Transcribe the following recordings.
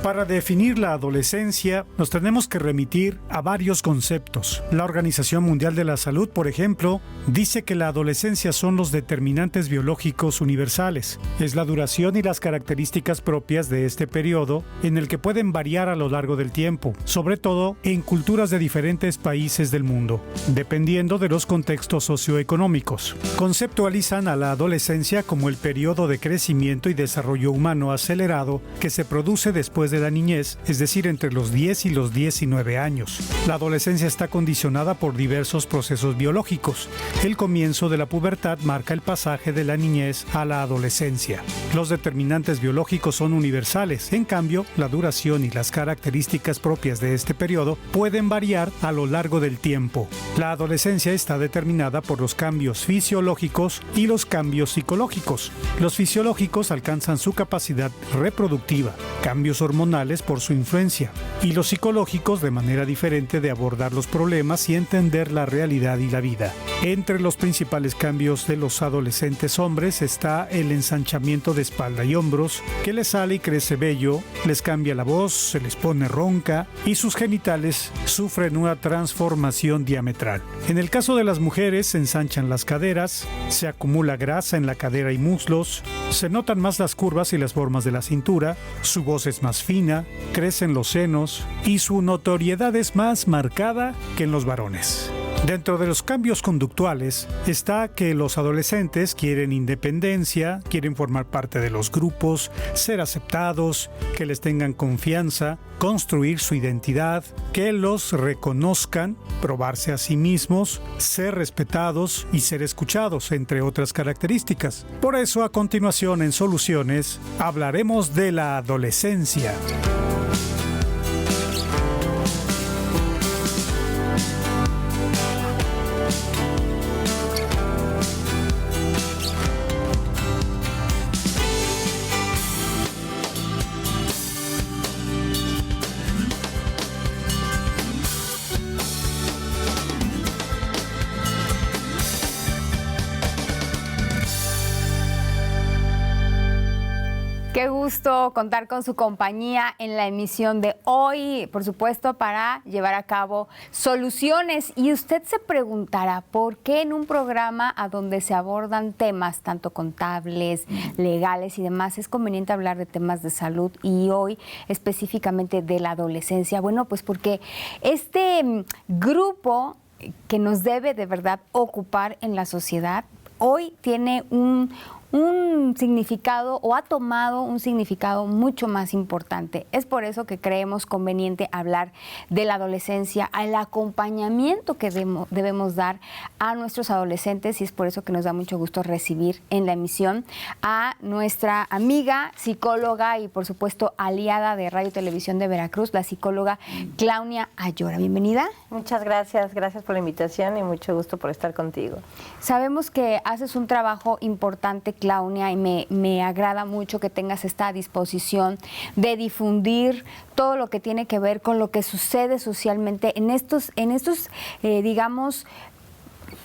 Para definir la adolescencia, nos tenemos que remitir a varios conceptos. La Organización Mundial de la Salud, por ejemplo, dice que la adolescencia son los determinantes biológicos universales. Es la duración y las características propias de este periodo, en el que pueden variar a lo largo del tiempo, sobre todo en culturas de diferentes países del mundo, dependiendo de los contextos socioeconómicos. Conceptualizan a la adolescencia como el periodo de crecimiento y desarrollo humano acelerado que se produce después de la niñez, es decir, entre los 10 y los 19 años. La adolescencia está condicionada por diversos procesos biológicos. El comienzo de la pubertad marca el pasaje de la niñez a la adolescencia. Los determinantes biológicos son universales, en cambio, la duración y las características propias de este periodo pueden variar a lo largo del tiempo. La adolescencia está determinada por los cambios fisiológicos y los cambios psicológicos. Los fisiológicos alcanzan su capacidad reproductiva, cambios hormonales por su influencia, y los psicológicos de manera diferente de abordar los problemas y entender la realidad y la vida. Entre los principales cambios de los adolescentes hombres está el ensanchamiento de espalda y hombros, que les sale y crece vello, les cambia la voz, se les pone ronca y sus genitales sufren una transformación diametral. En el caso de las mujeres se ensanchan las caderas, se acumula grasa en la cadera y muslos, se notan más las curvas y las formas de la cintura, su voz es más fina, crecen los senos y su notoriedad es más marcada que en los varones. Dentro de los cambios conductuales está que los adolescentes quieren independencia, quieren formar parte de los grupos, ser aceptados, que les tengan confianza, construir su identidad, que los reconozcan, probarse a sí mismos, ser respetados y ser escuchados, entre otras características. Por eso, a continuación en Soluciones, hablaremos de la adolescencia. Qué gusto contar con su compañía en la emisión de hoy, por supuesto, para llevar a cabo soluciones. Y usted se preguntará, ¿por qué en un programa a donde se abordan temas tanto contables, legales y demás, es conveniente hablar de temas de salud y hoy específicamente de la adolescencia? Bueno, pues porque este grupo que nos debe de verdad ocupar en la sociedad, hoy tiene un significado o ha tomado un significado mucho más importante. Es por eso que creemos conveniente hablar de la adolescencia, al acompañamiento que debemos dar a nuestros adolescentes, y es por eso que nos da mucho gusto recibir en la emisión a nuestra amiga, psicóloga y por supuesto aliada de Radio y Televisión de Veracruz, la psicóloga Claudia Ayora. Bienvenida. Muchas gracias, gracias por la invitación y mucho gusto por estar contigo. Sabemos que haces un trabajo importante, Claudia, y me agrada mucho que tengas esta disposición de difundir todo lo que tiene que ver con lo que sucede socialmente en estos digamos,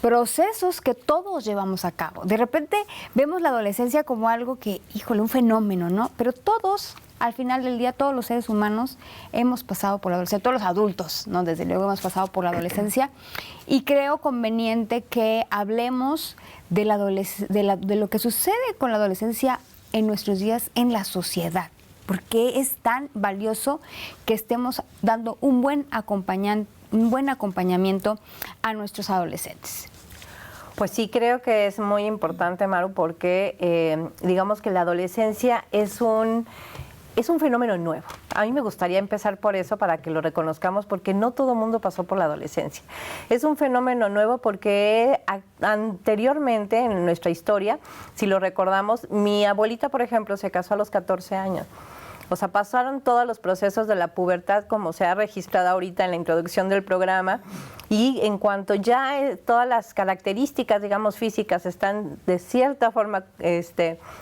procesos que todos llevamos a cabo. De repente vemos la adolescencia como algo que, híjole, un fenómeno, ¿no? Pero todos, al final del día, todos los seres humanos hemos pasado por la adolescencia, todos los adultos, ¿no? Desde luego hemos pasado por la adolescencia, y creo conveniente que hablemos de lo que sucede con la adolescencia en nuestros días en la sociedad. ¿Por qué es tan valioso que estemos dando un buen acompañamiento a nuestros adolescentes? Pues sí, creo que es muy importante, Maru, porque digamos que la adolescencia es un fenómeno nuevo. A mí me gustaría empezar por eso, para que lo reconozcamos, porque no todo el mundo pasó por la adolescencia. Es un fenómeno nuevo porque anteriormente en nuestra historia, si lo recordamos, mi abuelita, por ejemplo, se casó a los 14 años. O sea, pasaron todos los procesos de la pubertad, como se ha registrado ahorita en la introducción del programa, y en cuanto ya todas las características, digamos, físicas están de cierta forma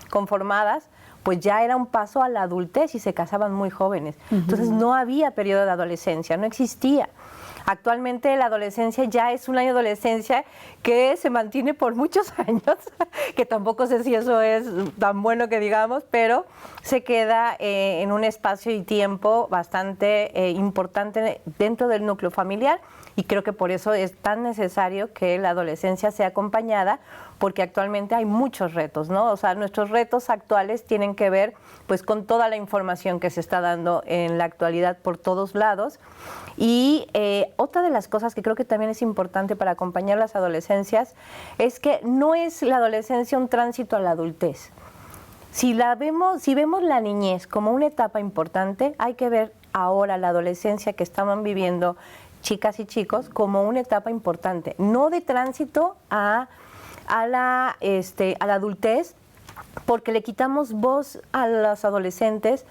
conformadas, pues ya era un paso a la adultez y se casaban muy jóvenes. Entonces no había periodo de adolescencia, no existía. Actualmente la adolescencia ya es una adolescencia que se mantiene por muchos años, que tampoco sé si eso es tan bueno que digamos, pero se queda en un espacio y tiempo bastante importante dentro del núcleo familiar, y creo que por eso es tan necesario que la adolescencia sea acompañada, porque actualmente hay muchos retos, ¿no? O sea, nuestros retos actuales tienen que ver pues con toda la información que se está dando en la actualidad por todos lados. Y otra de las cosas que creo que también es importante para acompañar las adolescencias es que no es la adolescencia un tránsito a la adultez. Si vemos la niñez como una etapa importante, hay que ver ahora la adolescencia que estaban viviendo chicas y chicos como una etapa importante, no de tránsito a la adultez, porque le quitamos voz a los adolescentes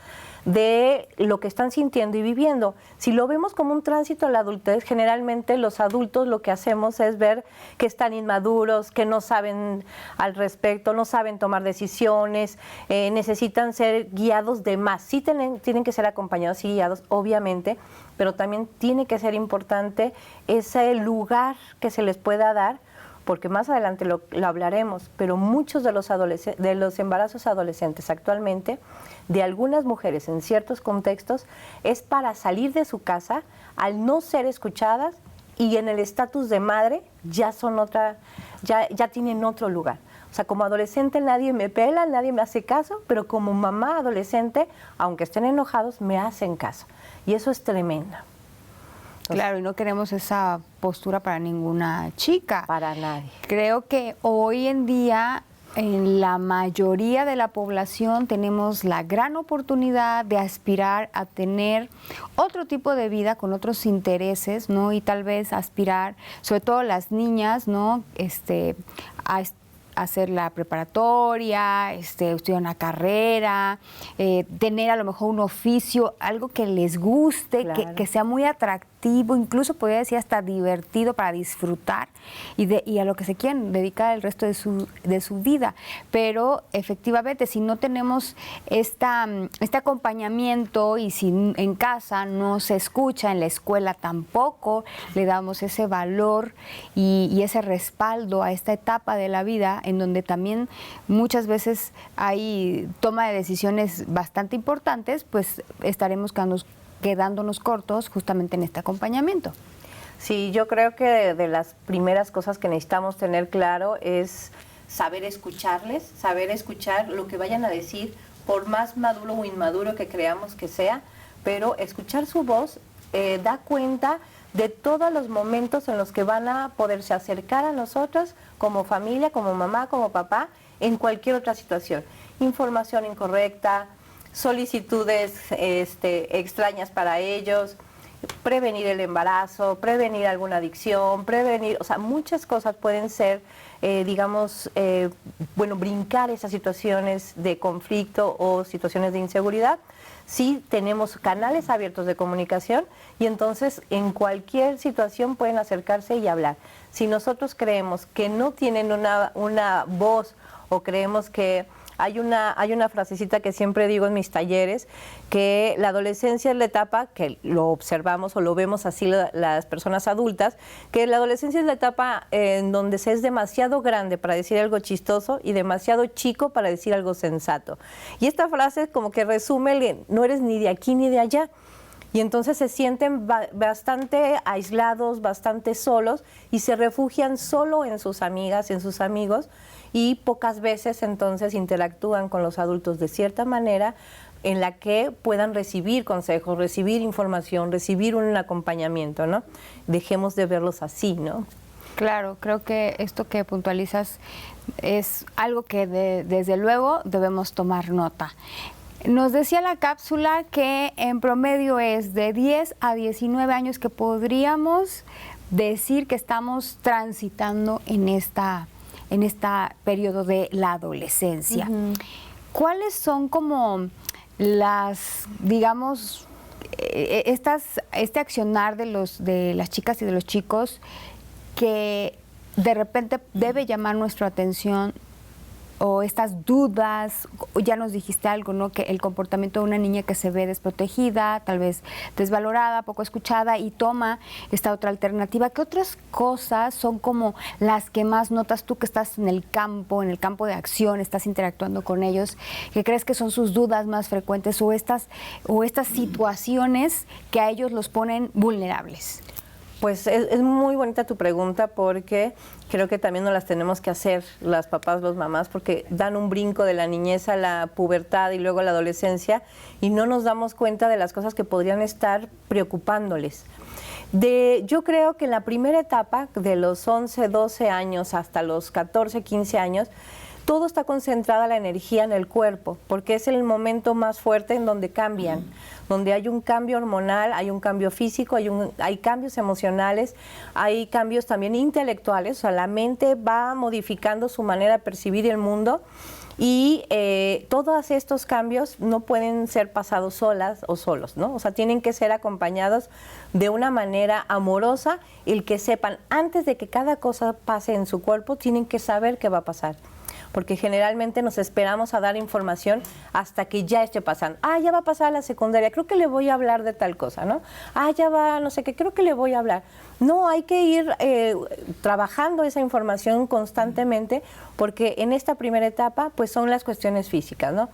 de lo que están sintiendo y viviendo. Si lo vemos como un tránsito a la adultez, generalmente los adultos lo que hacemos es ver que están inmaduros, que no saben al respecto, no saben tomar decisiones, necesitan ser guiados de más. Sí tienen que ser acompañados y guiados, obviamente, pero también tiene que ser importante ese lugar que se les pueda dar, porque más adelante lo hablaremos, pero muchos de los embarazos adolescentes actualmente, de algunas mujeres en ciertos contextos, es para salir de su casa, al no ser escuchadas, y en el estatus de madre ya tienen otro lugar. O sea, como adolescente nadie me pela, nadie me hace caso, pero como mamá adolescente, aunque estén enojados, me hacen caso. Y eso es tremendo. Claro, y no queremos esa postura para ninguna chica. Para nadie. Creo que hoy en día, en la mayoría de la población, tenemos la gran oportunidad de aspirar a tener otro tipo de vida con otros intereses, ¿no? Y tal vez aspirar, sobre todo las niñas, ¿no? A hacer la preparatoria, estudiar una carrera, tener a lo mejor un oficio, algo que les guste, claro, que sea muy atractivo, incluso podría decir hasta divertido para disfrutar y a lo que se quieren dedicar el resto de su vida. Pero efectivamente, si no tenemos este acompañamiento y si en casa no se escucha, en la escuela tampoco le damos ese valor y ese respaldo a esta etapa de la vida, en donde también muchas veces hay toma de decisiones bastante importantes, pues estaremos quedándonos cortos justamente en este acompañamiento. Sí, yo creo que de las primeras cosas que necesitamos tener claro es saber escucharles, saber escuchar lo que vayan a decir, por más maduro o inmaduro que creamos que sea, pero escuchar su voz da cuenta de todos los momentos en los que van a poderse acercar a nosotros como familia, como mamá, como papá, en cualquier otra situación. Información incorrecta, solicitudes extrañas para ellos, prevenir el embarazo, prevenir alguna adicción, o sea, muchas cosas pueden ser, brincar esas situaciones de conflicto o situaciones de inseguridad. Sí tenemos canales abiertos de comunicación y entonces en cualquier situación pueden acercarse y hablar. Si nosotros creemos que no tienen una voz o creemos que hay una frasecita que siempre digo en mis talleres, que la adolescencia es la etapa, que lo observamos o lo vemos así las personas adultas, que la adolescencia es la etapa en donde se es demasiado grande para decir algo chistoso y demasiado chico para decir algo sensato. Y esta frase como que resume, no eres ni de aquí ni de allá. Y entonces se sienten bastante aislados, bastante solos y se refugian solo en sus amigas, en sus amigos, y pocas veces entonces interactúan con los adultos de cierta manera en la que puedan recibir consejos, recibir información, recibir un acompañamiento, ¿no? Dejemos de verlos así, ¿no? Claro, creo que esto que puntualizas es algo que desde luego debemos tomar nota. Nos decía la cápsula que en promedio es de 10 a 19 años que podríamos decir que estamos transitando en esta periodo de la adolescencia. Uh-huh. ¿Cuáles son como las, digamos, este accionar de las chicas y de los chicos que de repente debe llamar nuestra atención o estas dudas, ya nos dijiste algo, ¿no? Que el comportamiento de una niña que se ve desprotegida, tal vez desvalorada, poco escuchada y toma esta otra alternativa. ¿Qué otras cosas son como las que más notas tú que estás en el campo de acción, estás interactuando con ellos, que crees que son sus dudas más frecuentes o estas situaciones que a ellos los ponen vulnerables? Pues es muy bonita tu pregunta porque creo que también nos las tenemos que hacer las papás, los mamás, porque dan un brinco de la niñez a la pubertad y luego a la adolescencia y no nos damos cuenta de las cosas que podrían estar preocupándoles. Yo creo que en la primera etapa, de los 11, 12 años hasta los 14, 15 años, todo está concentrada la energía en el cuerpo, porque es el momento más fuerte en donde cambian, donde hay un cambio hormonal, hay un cambio físico, hay cambios emocionales, hay cambios también intelectuales, o sea, la mente va modificando su manera de percibir el mundo y todos estos cambios no pueden ser pasados solas o solos, ¿no? O sea, tienen que ser acompañados de una manera amorosa, el que sepan, antes de que cada cosa pase en su cuerpo, tienen que saber qué va a pasar. Porque generalmente nos esperamos a dar información hasta que ya esté pasando. Ya va a pasar a la secundaria, creo que le voy a hablar de tal cosa, ¿no? Ya va, no sé qué, creo que le voy a hablar. No, hay que ir trabajando esa información constantemente, porque en esta primera etapa, pues son las cuestiones físicas, ¿no?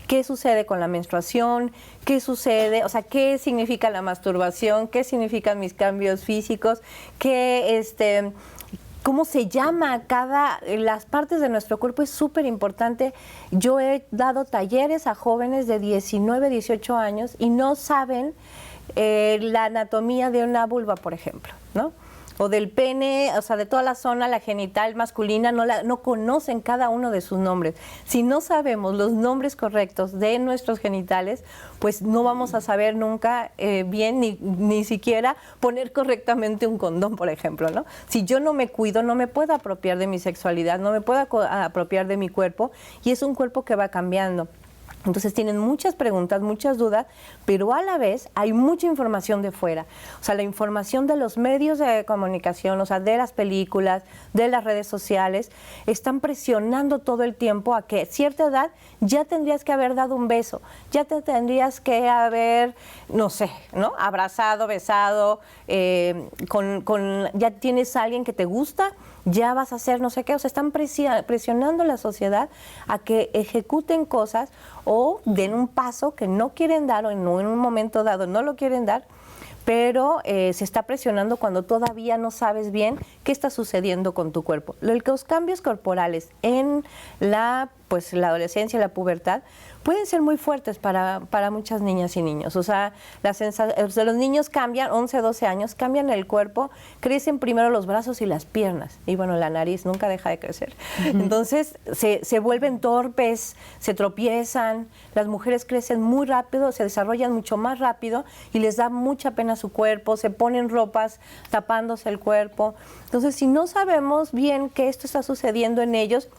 ¿Qué sucede con la menstruación? ¿Qué sucede? O sea, ¿qué significa la masturbación? ¿Qué significan mis cambios físicos? ¿Cómo se llama las partes de nuestro cuerpo? Es súper importante. Yo he dado talleres a jóvenes de 19, 18 años y no saben la anatomía de una vulva, por ejemplo, ¿no? O del pene, o sea, de toda la zona, la genital masculina, no conocen cada uno de sus nombres. Si no sabemos los nombres correctos de nuestros genitales, pues no vamos a saber nunca bien, ni siquiera poner correctamente un condón, por ejemplo, ¿no? Si yo no me cuido, no me puedo apropiar de mi sexualidad, no me puedo apropiar de mi cuerpo, y es un cuerpo que va cambiando. Entonces tienen muchas preguntas, muchas dudas, pero a la vez hay mucha información de fuera. O sea, la información de los medios de comunicación, o sea, de las películas, de las redes sociales, están presionando todo el tiempo a que a cierta edad ya tendrías que haber dado un beso, ya te tendrías que haber, no sé, ¿no? Abrazado, besado, ya tienes a alguien que te gusta, ya vas a hacer no sé qué. O sea, están presionando a la sociedad a que ejecuten cosas o den un paso que no quieren dar o en un momento dado no lo quieren dar, pero se está presionando cuando todavía no sabes bien qué está sucediendo con tu cuerpo. Los cambios corporales en la adolescencia y la pubertad pueden ser muy fuertes para muchas niñas y niños. O sea, los niños cambian, 11, 12 años, cambian el cuerpo, crecen primero los brazos y las piernas. Y bueno, la nariz nunca deja de crecer. Entonces, se vuelven torpes, se tropiezan, las mujeres crecen muy rápido, se desarrollan mucho más rápido y les da mucha pena su cuerpo, se ponen ropas tapándose el cuerpo. Entonces, si no sabemos bien que esto está sucediendo en ellos,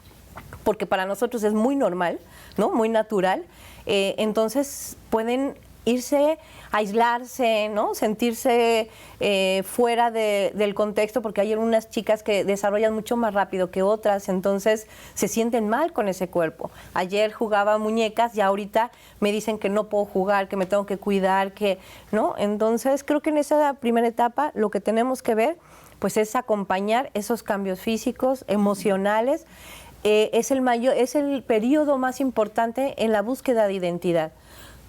porque para nosotros es muy normal, ¿no? Muy natural, entonces pueden irse, aislarse, ¿no? Sentirse fuera del contexto, porque hay unas chicas que desarrollan mucho más rápido que otras, entonces se sienten mal con ese cuerpo. Ayer jugaba muñecas y ahorita me dicen que no puedo jugar, que me tengo que cuidar, ¿no? Entonces creo que en esa primera etapa lo que tenemos que ver, pues, es acompañar esos cambios físicos, emocionales. Es el periodo más importante en la búsqueda de identidad,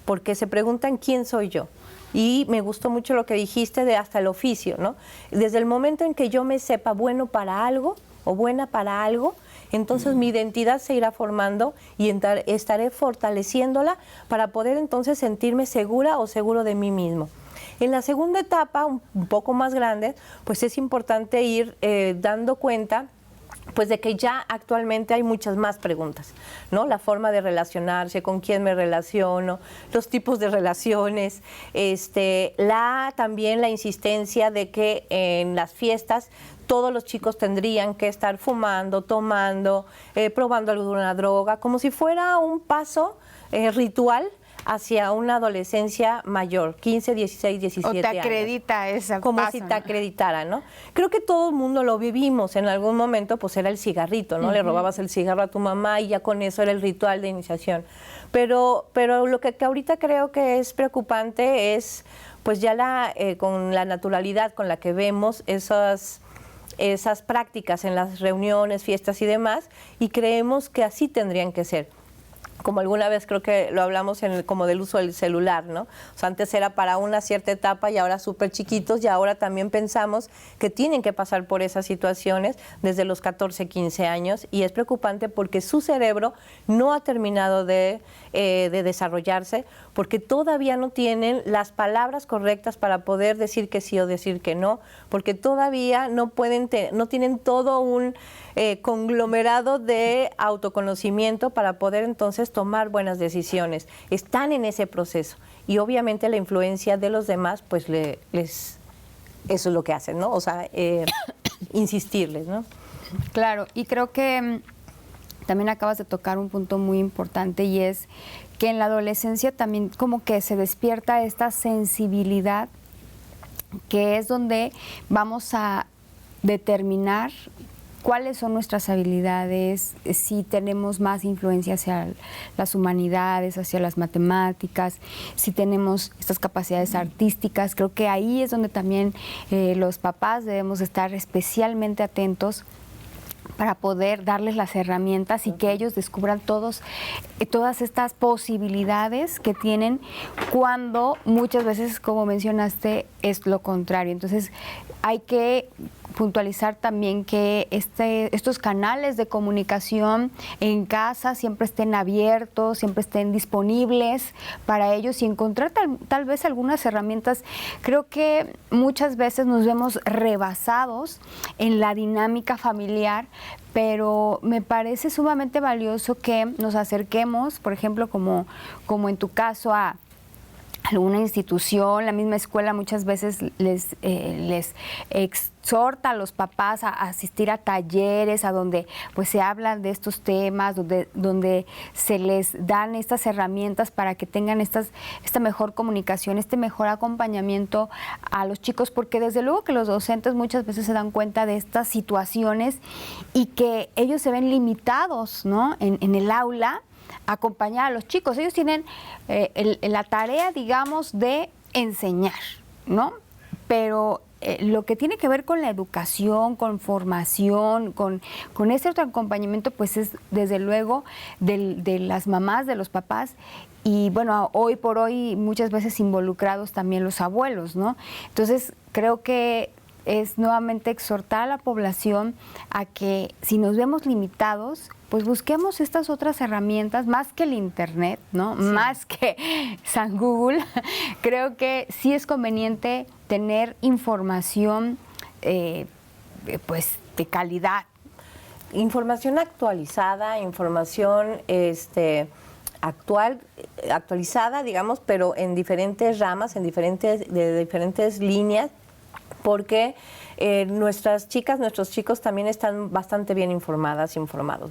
porque se preguntan quién soy yo. Y me gustó mucho lo que dijiste de hasta el oficio, ¿no? Desde el momento en que yo me sepa bueno para algo o buena para algo, entonces mi identidad se irá formando y estaré fortaleciéndola para poder entonces sentirme segura o seguro de mí mismo. En la segunda etapa, un poco más grande, pues es importante ir dando cuenta, pues, de que ya actualmente hay muchas más preguntas, ¿no? La forma de relacionarse, con quién me relaciono, los tipos de relaciones, también la insistencia de que en las fiestas todos los chicos tendrían que estar fumando, tomando, probando alguna droga, como si fuera un paso ritual hacia una adolescencia mayor, 15, 16, 17 años. O te acredita esa Como paso, si te ¿no? acreditara, ¿no? Creo que todo el mundo lo vivimos en algún momento, pues era el cigarrito, ¿no? Le robabas el cigarro a tu mamá y ya con eso era el ritual de iniciación. Pero lo que ahorita creo que es preocupante es, pues ya con la naturalidad con la que vemos esas prácticas en las reuniones, fiestas y demás, y creemos que así tendrían que ser. Como alguna vez creo que lo hablamos como del uso del celular, ¿no? O sea, antes era para una cierta etapa y ahora súper chiquitos, y ahora también pensamos que tienen que pasar por esas situaciones desde los 14, 15 años, y es preocupante porque su cerebro no ha terminado de desarrollarse, porque todavía no tienen las palabras correctas para poder decir que sí o decir que no, porque todavía no tienen todo un conglomerado de autoconocimiento para poder entonces tomar buenas decisiones. Están en ese proceso y obviamente la influencia de los demás, pues eso es lo que hacen, ¿no? O sea, insistirles, ¿no? Claro, y creo que también acabas de tocar un punto muy importante, y es que en la adolescencia también como que se despierta esta sensibilidad, que es donde vamos a determinar cuáles son nuestras habilidades, si tenemos más influencia hacia las humanidades, hacia las matemáticas, si tenemos estas capacidades artísticas. Creo que ahí es donde también los papás debemos estar especialmente atentos para poder darles las herramientas y que ellos descubran todas estas posibilidades que tienen, cuando muchas veces, como mencionaste, es lo contrario. Entonces, hay que puntualizar también que estos canales de comunicación en casa siempre estén abiertos, siempre estén disponibles para ellos, y encontrar tal vez algunas herramientas. Creo que muchas veces nos vemos rebasados en la dinámica familiar, pero me parece sumamente valioso que nos acerquemos, por ejemplo, como en tu caso, a alguna institución. La misma escuela muchas veces les exhorta a los papás a asistir a talleres, a donde pues se hablan de estos temas, donde se les dan estas herramientas para que tengan esta mejor comunicación, este mejor acompañamiento a los chicos, porque desde luego que los docentes muchas veces se dan cuenta de estas situaciones y que ellos se ven limitados, ¿no? en el aula, acompañar a los chicos. Ellos tienen la tarea, digamos, de enseñar, ¿no? Pero lo que tiene que ver con la educación, con formación, con este otro acompañamiento, pues es desde luego de las mamás, de los papás, y bueno, hoy por hoy muchas veces involucrados también los abuelos, ¿no? Entonces creo que es nuevamente exhortar a la población a que, si nos vemos limitados, pues busquemos estas otras herramientas, más que el Internet, ¿no? Sí. Más que San Google. Creo que sí es conveniente tener información pues de calidad. Información actualizada, información actualizada, digamos, pero en diferentes ramas, de diferentes líneas, porque nuestras chicas, nuestros chicos también están bastante bien informados,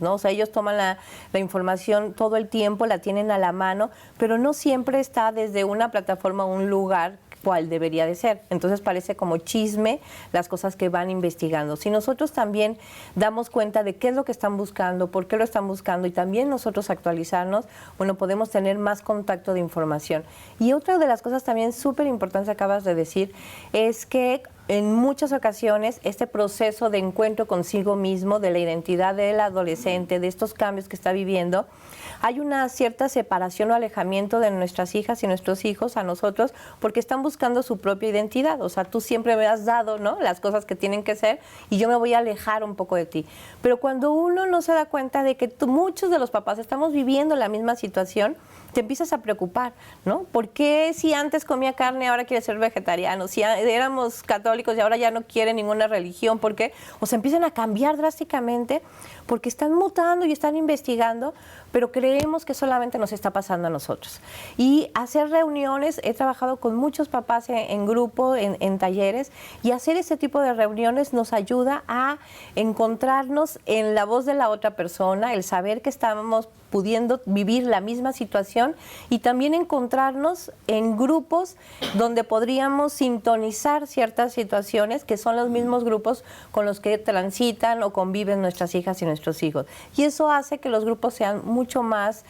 ¿no? O sea, ellos toman la información todo el tiempo, la tienen a la mano, pero no siempre está desde una plataforma o un lugar cual debería de ser. Entonces parece como chisme las cosas que van investigando. Si nosotros también damos cuenta de qué es lo que están buscando, por qué lo están buscando, y también nosotros actualizarnos, bueno, podemos tener más contacto de información. Y otra de las cosas también súper importantes que acabas de decir es que en muchas ocasiones este proceso de encuentro consigo mismo, de la identidad del adolescente, de estos cambios que está viviendo, hay una cierta separación o alejamiento de nuestras hijas y nuestros hijos a nosotros, porque están buscando su propia identidad. O sea, tú siempre me has dado, ¿no?, las cosas que tienen que ser, y yo me voy a alejar un poco de ti. Pero cuando uno no se da cuenta de que muchos de los papás estamos viviendo la misma situación, te empiezas a preocupar, ¿no? ¿Por qué si antes comía carne ahora quiere ser vegetariano? Si éramos católicos y ahora ya no quiere ninguna religión, ¿por qué? O sea, empiezan a cambiar drásticamente porque están mutando y están investigando, pero creemos que solamente nos está pasando a nosotros. Y hacer reuniones, he trabajado con muchos papás en grupo, en talleres, y hacer ese tipo de reuniones nos ayuda a encontrarnos en la voz de la otra persona, el saber que estamos pudiendo vivir la misma situación y también encontrarnos en grupos donde podríamos sintonizar ciertas situaciones que son los mismos grupos con los que transitan o conviven nuestras hijas y nuestros hijos. Y eso hace que los grupos sean mucho más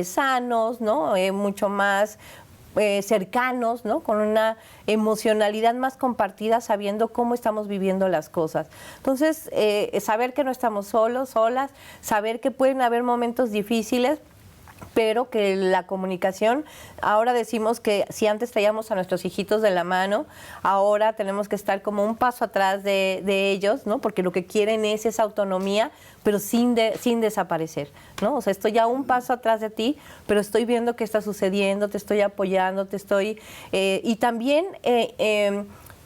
sanos, ¿no? Mucho más cercanos, ¿no? Con una emocionalidad más compartida, sabiendo cómo estamos viviendo las cosas. Entonces, saber que no estamos solos, solas, saber que pueden haber momentos difíciles, pero que la comunicación, ahora decimos que si antes traíamos a nuestros hijitos de la mano, ahora tenemos que estar como un paso atrás de ellos, ¿no? Porque lo que quieren es esa autonomía, pero sin desaparecer, ¿no? O sea, estoy a un paso atrás de ti, pero estoy viendo qué está sucediendo, te estoy apoyando, te estoy... y también...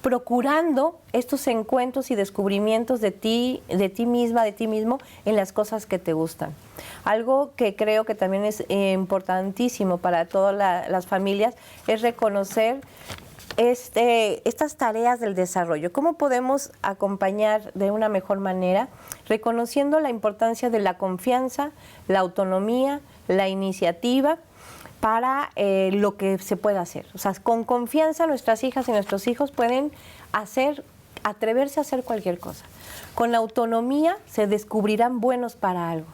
procurando estos encuentros y descubrimientos de ti misma, de ti mismo, en las cosas que te gustan. Algo que creo que también es importantísimo para todas las familias es reconocer estas tareas del desarrollo. ¿Cómo podemos acompañar de una mejor manera? Reconociendo la importancia de la confianza, la autonomía, la iniciativa, para lo que se pueda hacer. O sea, con confianza nuestras hijas y nuestros hijos pueden atreverse a hacer cualquier cosa. Con autonomía se descubrirán buenos para algo.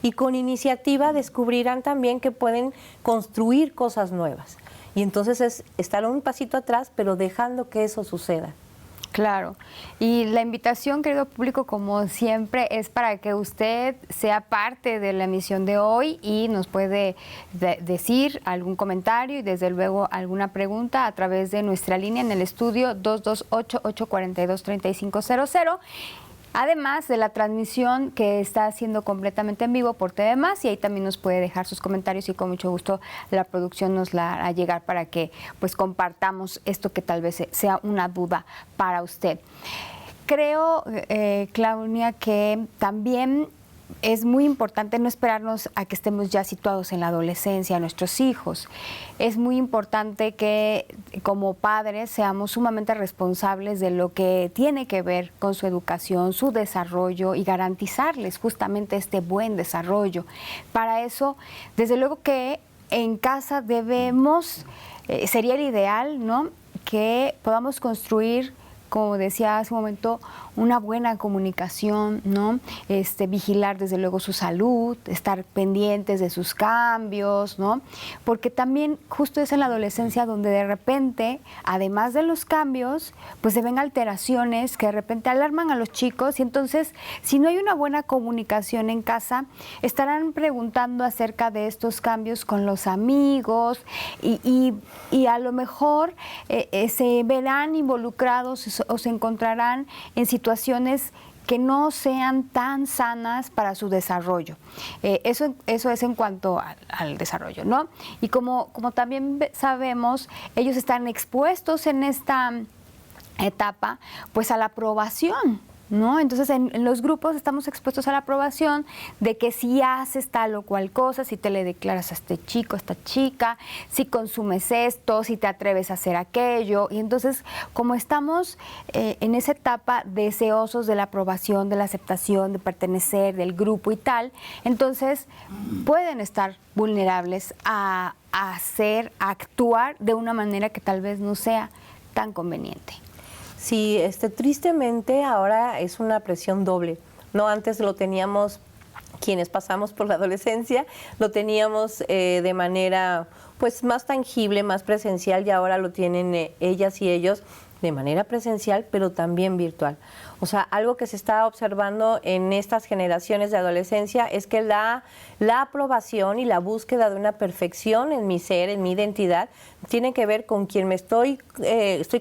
Y con iniciativa descubrirán también que pueden construir cosas nuevas. Y entonces es estar un pasito atrás, pero dejando que eso suceda. Claro. Y la invitación, querido público, como siempre, es para que usted sea parte de la emisión de hoy y nos puede decir algún comentario y desde luego alguna pregunta a través de nuestra línea en el estudio 228-842-3500. Además de la transmisión que está haciendo completamente en vivo por TV+, y ahí también nos puede dejar sus comentarios y con mucho gusto la producción nos la hará llegar para que pues compartamos esto que tal vez sea una duda para usted. Creo, Claudia, que también es muy importante no esperarnos a que estemos ya situados en la adolescencia, nuestros hijos. Es muy importante que como padres seamos sumamente responsables de lo que tiene que ver con su educación, su desarrollo y garantizarles justamente este buen desarrollo. Para eso, desde luego que en casa debemos, sería el ideal, ¿no?, que podamos construir, como decía hace un momento, una buena comunicación, ¿no? Vigilar desde luego su salud, estar pendientes de sus cambios, ¿no? Porque también justo es en la adolescencia donde de repente, además de los cambios, pues se ven alteraciones que de repente alarman a los chicos y entonces, si no hay una buena comunicación en casa, estarán preguntando acerca de estos cambios con los amigos y a lo mejor se verán involucrados o se encontrarán en situaciones que no sean tan sanas para su desarrollo. Eso es en cuanto al desarrollo, ¿no? Y como también sabemos, ellos están expuestos en esta etapa, pues a la aprobación, ¿no? Entonces en los grupos estamos expuestos a la aprobación de que si haces tal o cual cosa, si te le declaras a este chico, a esta chica, si consumes esto, si te atreves a hacer aquello. Y entonces, como estamos en esa etapa deseosos de la aprobación, de la aceptación, de pertenecer, del grupo y tal, entonces pueden estar vulnerables a actuar de una manera que tal vez no sea tan conveniente. Sí, tristemente ahora es una presión doble, ¿no? Antes lo teníamos, quienes pasamos por la adolescencia, lo teníamos de manera pues más tangible, más presencial, y ahora lo tienen ellas y ellos de manera presencial, pero también virtual. O sea, algo que se está observando en estas generaciones de adolescencia es que la aprobación y la búsqueda de una perfección en mi ser, en mi identidad, tiene que ver con quien estoy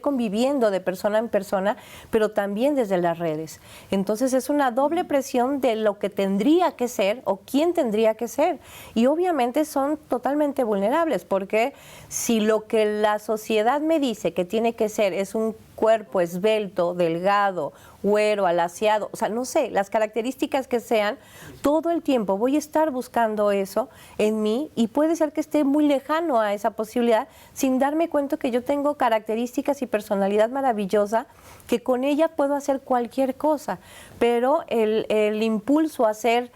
conviviendo de persona en persona, pero también desde las redes. Entonces es una doble presión de lo que tendría que ser o quién tendría que ser. Y obviamente son totalmente vulnerables, porque si lo que la sociedad me dice que tiene que ser es un cuerpo esbelto, delgado, güero, alaciado, o sea, no sé, las características que sean, todo el tiempo voy a estar buscando eso en mí y puede ser que esté muy lejano a esa posibilidad sin darme cuenta que yo tengo características y personalidad maravillosa, que con ella puedo hacer cualquier cosa, pero el impulso a ser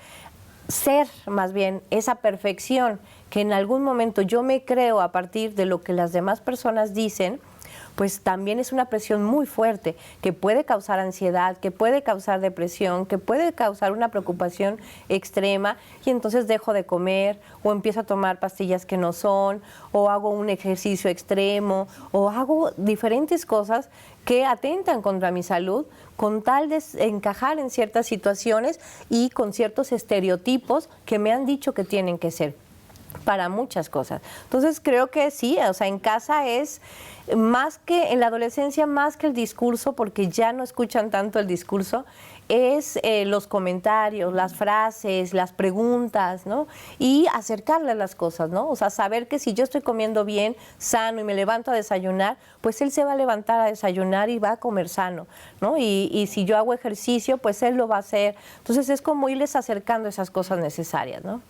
ser más bien esa perfección que en algún momento yo me creo a partir de lo que las demás personas dicen, pues también es una presión muy fuerte que puede causar ansiedad, que puede causar depresión, que puede causar una preocupación extrema y entonces dejo de comer o empiezo a tomar pastillas que no son o hago un ejercicio extremo o hago diferentes cosas que atentan contra mi salud con tal de encajar en ciertas situaciones y con ciertos estereotipos que me han dicho que tienen que ser para muchas cosas. Entonces creo que sí, o sea, en casa es más que, en la adolescencia, más que el discurso, porque ya no escuchan tanto el discurso, es los comentarios, las frases, las preguntas, ¿no? Y acercarle las cosas, ¿no? O sea, saber que si yo estoy comiendo bien, sano y me levanto a desayunar, pues él se va a levantar a desayunar y va a comer sano, ¿no? Y si yo hago ejercicio, pues él lo va a hacer. Entonces es como irles acercando esas cosas necesarias, ¿no?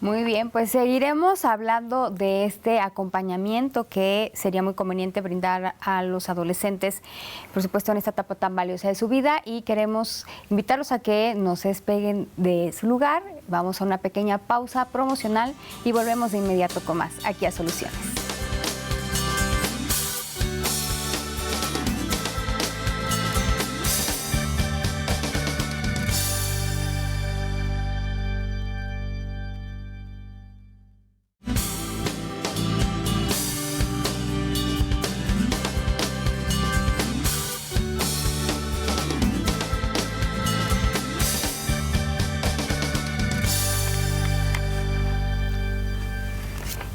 Muy bien, pues seguiremos hablando de este acompañamiento que sería muy conveniente brindar a los adolescentes, por supuesto en esta etapa tan valiosa de su vida, y queremos invitarlos a que no se despeguen de su lugar. Vamos a una pequeña pausa promocional y volvemos de inmediato con más aquí a Soluciones.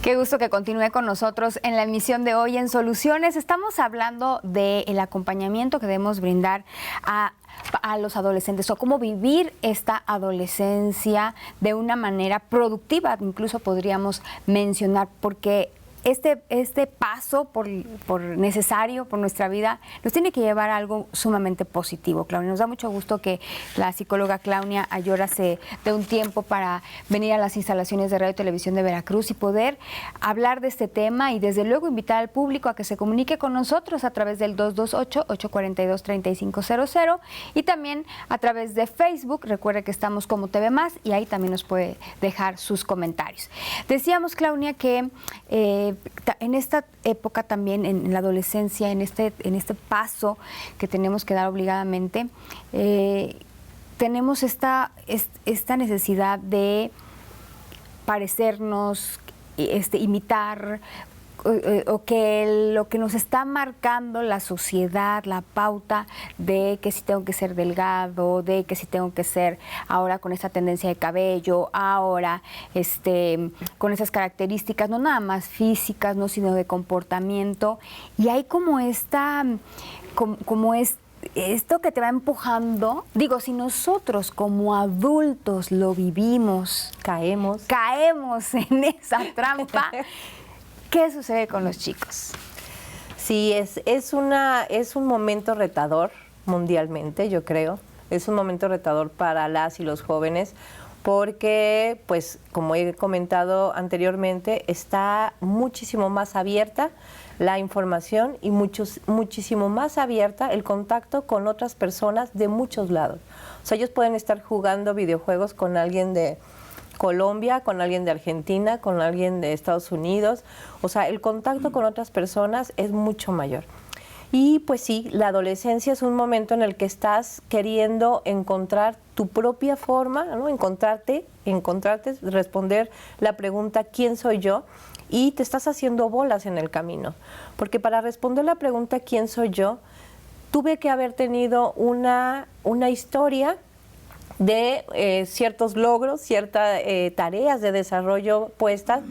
Qué gusto que continúe con nosotros en la emisión de hoy en Soluciones. Estamos hablando del acompañamiento que debemos brindar a los adolescentes o cómo vivir esta adolescencia de una manera productiva, incluso podríamos mencionar, porque este paso por necesario por nuestra vida nos tiene que llevar a algo sumamente positivo, Claudia. Nos da mucho gusto que la psicóloga Claudia Ayora se dé un tiempo para venir a las instalaciones de Radio y Televisión de Veracruz y poder hablar de este tema y desde luego invitar al público a que se comunique con nosotros a través del 228-842-3500 y también a través de Facebook. Recuerde que estamos como TV Más y ahí también nos puede dejar sus comentarios. Decíamos, Claudia, que en esta época también, en la adolescencia, en este paso que tenemos que dar obligadamente, tenemos esta necesidad de parecernos, imitar, o que lo que nos está marcando la sociedad, la pauta de que si tengo que ser delgado, de que si tengo que ser ahora con esta tendencia de cabello, ahora con esas características, no nada más físicas, no sino de comportamiento, y hay como esto que te va empujando. Digo, si nosotros como adultos lo vivimos, caemos en esa trampa. ¿Qué sucede con los chicos? Sí, es un momento retador mundialmente, yo creo. Es un momento retador para las y los jóvenes porque, pues, como he comentado anteriormente, está muchísimo más abierta la información y muchísimo más abierta el contacto con otras personas de muchos lados. O sea, ellos pueden estar jugando videojuegos con alguien de Colombia, con alguien de Argentina, con alguien de Estados Unidos. O sea, el contacto con otras personas es mucho mayor. Y pues sí, la adolescencia es un momento en el que estás queriendo encontrar tu propia forma, ¿no? Encontrarte, responder la pregunta ¿quién soy yo? Y te estás haciendo bolas en el camino. Porque para responder la pregunta ¿quién soy yo? Tuve que haber tenido una historia de ciertos logros, ciertas tareas de desarrollo puestas,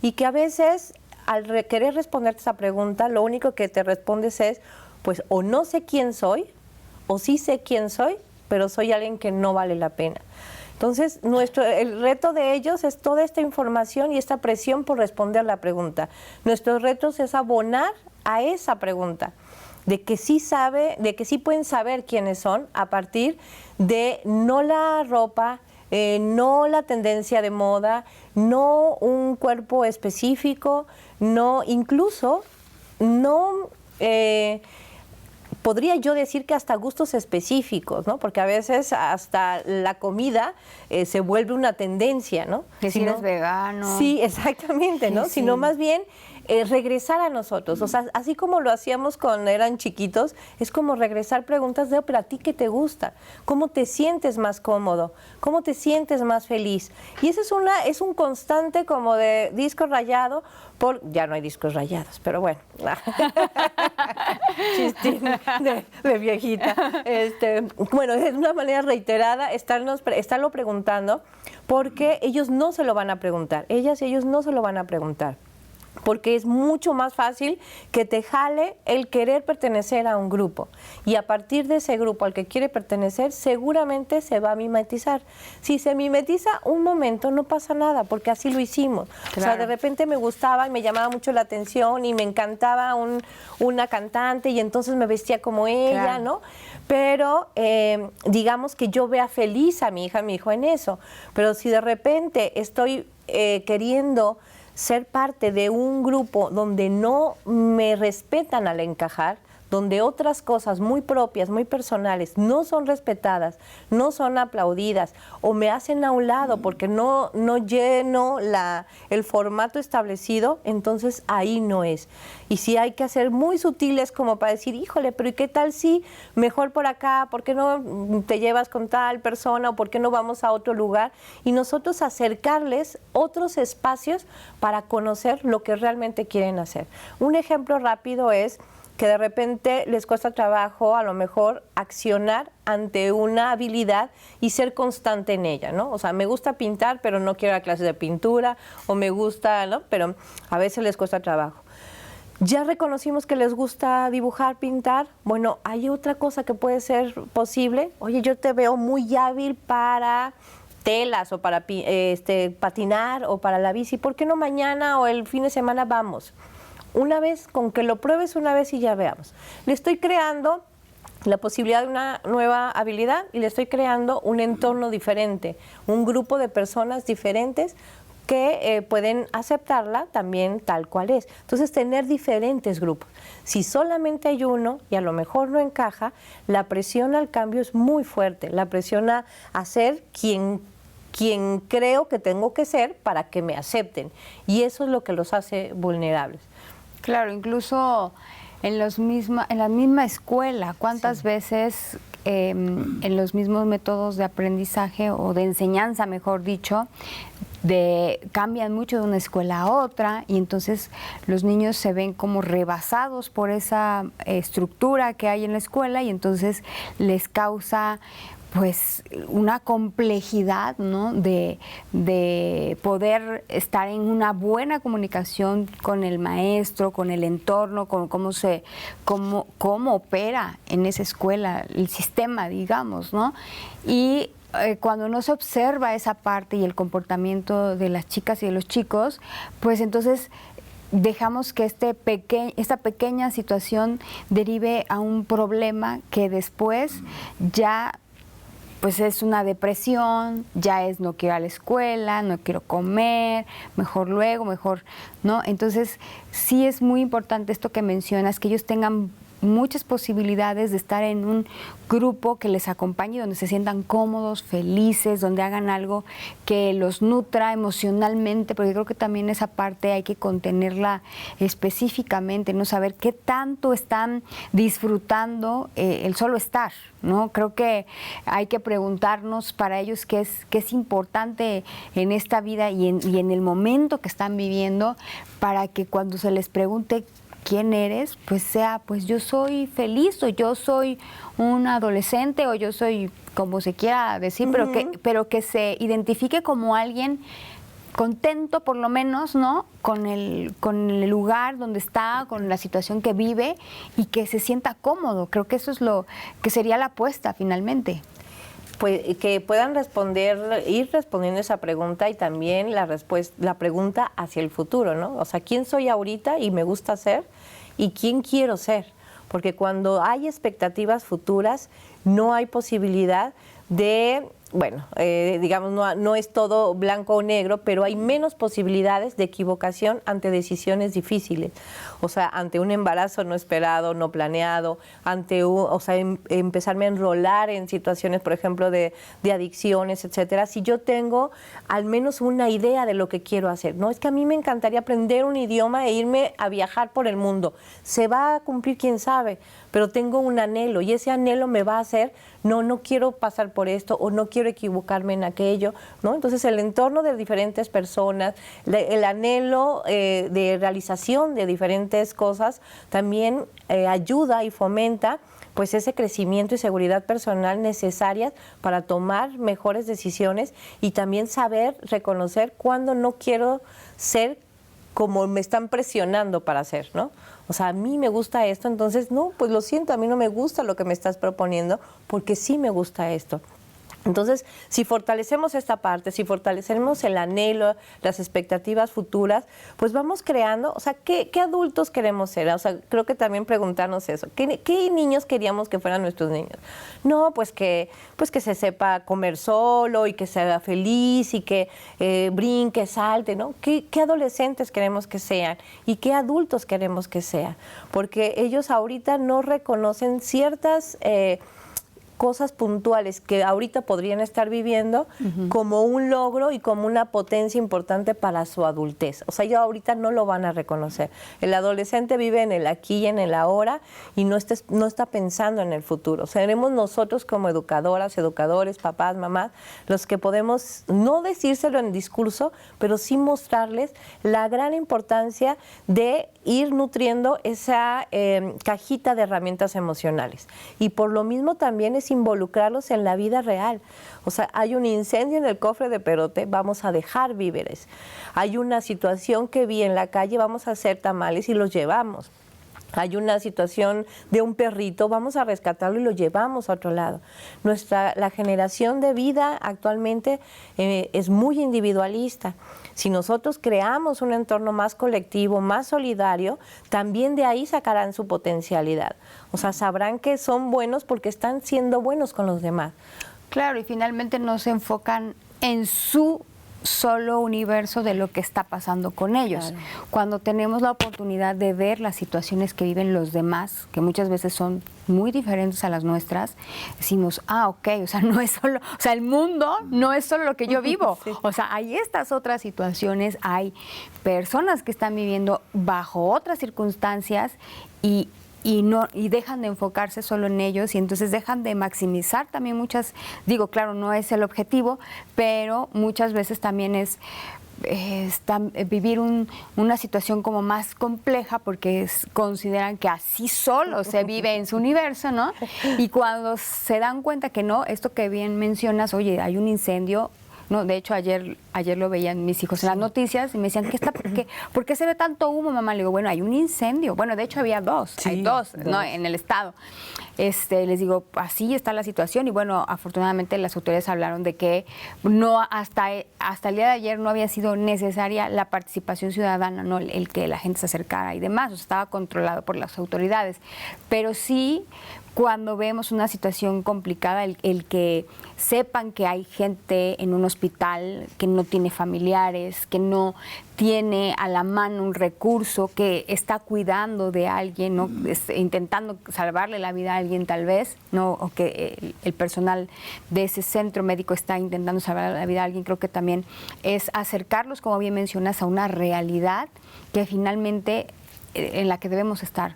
y que a veces al querer responderte esa pregunta, lo único que te respondes es, pues, o no sé quién soy, o sí sé quién soy, pero soy alguien que no vale la pena. Entonces, el reto de ellos es toda esta información y esta presión por responder la pregunta. Nuestro reto es abonar a esa pregunta, de que sí pueden saber quiénes son a partir de no la ropa, no la tendencia de moda, no un cuerpo específico, no incluso no podría yo decir que hasta gustos específicos, ¿no? Porque a veces hasta la comida se vuelve una tendencia, ¿no? Que si eres vegano. Sí, exactamente, ¿no? Sí. Sino más bien regresar a nosotros. O sea, así como lo hacíamos cuando eran chiquitos, es como regresar preguntas de, pero ¿a ti qué te gusta? ¿Cómo te sientes más cómodo? ¿Cómo te sientes más feliz? Y ese es un constante como de disco rayado. Ya no hay discos rayados, pero bueno. Chistín de viejita. Bueno, es una manera reiterada estarlo preguntando, porque ellos no se lo van a preguntar. Ellas y ellos no se lo van a preguntar. Porque es mucho más fácil que te jale el querer pertenecer a un grupo. Y a partir de ese grupo al que quiere pertenecer, seguramente se va a mimetizar. Si se mimetiza un momento, no pasa nada, porque así lo hicimos. Claro. O sea, de repente me gustaba y me llamaba mucho la atención y me encantaba una cantante y entonces me vestía como ella, claro, ¿no? Pero digamos que yo vea feliz a mi hijo en eso. Pero si de repente estoy queriendo ser parte de un grupo donde no me respetan al encajar, donde otras cosas muy propias, muy personales, no son respetadas, no son aplaudidas o me hacen a un lado porque no lleno el formato establecido, entonces ahí no es. Y sí hay que ser muy sutiles como para decir, híjole, pero ¿y qué tal si mejor por acá? ¿Por qué no te llevas con tal persona? ¿O por qué no vamos a otro lugar? Y nosotros acercarles otros espacios para conocer lo que realmente quieren hacer. Un ejemplo rápido es que de repente les cuesta trabajo a lo mejor accionar ante una habilidad y ser constante en ella, ¿no? O sea, me gusta pintar, pero no quiero la clase de pintura, o me gusta, ¿no? Pero a veces les cuesta trabajo. Ya reconocimos que les gusta dibujar, pintar. Bueno, hay otra cosa que puede ser posible. Oye, yo te veo muy hábil para telas o para patinar o para la bici. ¿Por qué no mañana o el fin de semana vamos? Una vez, con que lo pruebes una vez y ya veamos. Le estoy creando la posibilidad de una nueva habilidad y le estoy creando un entorno diferente, un grupo de personas diferentes que pueden aceptarla también tal cual es. Entonces, tener diferentes grupos. Si solamente hay uno y a lo mejor no encaja, la presión al cambio es muy fuerte, la presión a ser quien creo que tengo que ser para que me acepten. Y eso es lo que los hace vulnerables. Claro, incluso en la misma escuela, ¿cuántas veces en los mismos métodos de aprendizaje o de enseñanza, mejor dicho, cambian mucho de una escuela a otra y entonces los niños se ven como rebasados por esa estructura que hay en la escuela y entonces les causa pues una complejidad, ¿no? de poder estar en una buena comunicación con el maestro, con el entorno, con cómo opera en esa escuela el sistema, digamos, ¿no? Y cuando no se observa esa parte y el comportamiento de las chicas y de los chicos, pues entonces dejamos que esta pequeña situación derive a un problema que después ya pues es una depresión, ya es no quiero ir a la escuela, no quiero comer, mejor luego, mejor, ¿no? Entonces sí es muy importante esto que mencionas, que ellos tengan muchas posibilidades de estar en un grupo que les acompañe, donde se sientan cómodos, felices, donde hagan algo que los nutra emocionalmente, porque creo que también esa parte hay que contenerla específicamente, no saber qué tanto están disfrutando el solo estar, ¿no? Creo que hay que preguntarnos para ellos qué es importante en esta vida y en el momento que están viviendo, para que cuando se les pregunte quién eres, pues sea, pues yo soy feliz, o yo soy un adolescente, o yo soy como se quiera decir, pero que se identifique como alguien contento por lo menos, ¿no? Con el lugar donde está, con la situación que vive y que se sienta cómodo. Creo que eso es lo que sería la apuesta finalmente. Pues que puedan ir respondiendo esa pregunta y también la pregunta hacia el futuro, ¿no? O sea, ¿quién soy ahorita y me gusta ser? ¿Y quién quiero ser? Porque cuando hay expectativas futuras, no hay posibilidad de bueno, digamos, no es todo blanco o negro, pero hay menos posibilidades de equivocación ante decisiones difíciles. O sea, ante un embarazo no esperado, no planeado, empezarme a enrolar en situaciones, por ejemplo, de adicciones, etcétera. Si yo tengo al menos una idea de lo que quiero hacer, ¿no? Es que a mí me encantaría aprender un idioma e irme a viajar por el mundo. Se va a cumplir, quién sabe, pero tengo un anhelo y ese anhelo me va a hacer, no quiero pasar por esto o no quiero equivocarme en aquello, ¿no? Entonces el entorno de diferentes personas, el anhelo de realización de diferentes cosas también ayuda y fomenta pues ese crecimiento y seguridad personal necesarias para tomar mejores decisiones y también saber reconocer cuándo no quiero ser como me están presionando para hacer, ¿no? O sea, a mí me gusta esto, entonces, no, pues lo siento, a mí no me gusta lo que me estás proponiendo, porque sí me gusta esto. Entonces, si fortalecemos esta parte, si fortalecemos el anhelo, las expectativas futuras, pues vamos creando, o sea, ¿qué adultos queremos ser? O sea, creo que también preguntarnos eso. ¿Qué niños queríamos que fueran nuestros niños? No, pues que se sepa comer solo y que sea feliz y que brinque, salte, ¿no? ¿Qué adolescentes queremos que sean? ¿Y qué adultos queremos que sean? Porque ellos ahorita no reconocen ciertas cosas puntuales que ahorita podrían estar viviendo como un logro y como una potencia importante para su adultez. O sea, ellos ahorita no lo van a reconocer. El adolescente vive en el aquí y en el ahora y no está pensando en el futuro. Seremos nosotros como educadoras, educadores, papás, mamás, los que podemos no decírselo en discurso, pero sí mostrarles la gran importancia de ir nutriendo esa cajita de herramientas emocionales. Y por lo mismo también es involucrarlos en la vida real. O sea, hay un incendio en el cofre de Perote, vamos a dejar víveres. Hay una situación que vi en la calle, vamos a hacer tamales y los llevamos. Hay una situación de un perrito, vamos a rescatarlo y lo llevamos a otro lado. La generación de vida actualmente es muy individualista. Si nosotros creamos un entorno más colectivo, más solidario, también de ahí sacarán su potencialidad. O sea, sabrán que son buenos porque están siendo buenos con los demás. Claro, y finalmente no se enfocan en su solo universo de lo que está pasando con ellos. Claro. Cuando tenemos la oportunidad de ver las situaciones que viven los demás, que muchas veces son muy diferentes a las nuestras, decimos, ok, o sea, no es solo, o sea, el mundo no es solo lo que yo vivo. Sí. O sea, hay estas otras situaciones, hay personas que están viviendo bajo otras circunstancias y dejan de enfocarse solo en ellos y entonces dejan de maximizar también digo, claro, no es el objetivo, pero muchas veces también es vivir una situación como más compleja porque consideran que así solo se vive en su universo, ¿no? Y cuando se dan cuenta que no, esto que bien mencionas, oye, hay un incendio. No, de hecho, ayer lo veían mis hijos en las noticias y me decían, ¿por qué se ve tanto humo, mamá? Le digo, bueno, hay un incendio. Bueno, de hecho había dos, sí, hay dos, ¿no? En el estado. Les digo, así está la situación y bueno, afortunadamente las autoridades hablaron de que no hasta el día de ayer no había sido necesaria la participación ciudadana, no el que la gente se acercara y demás, o sea, estaba controlado por las autoridades. Pero sí, cuando vemos una situación complicada, el que sepan que hay gente en un hospital que no tiene familiares, que no tiene a la mano un recurso, que está cuidando de alguien, ¿no? Intentando salvarle la vida a alguien tal vez, ¿no? O que el personal de ese centro médico está intentando salvar la vida a alguien, creo que también es acercarlos, como bien mencionas, a una realidad que finalmente en la que debemos estar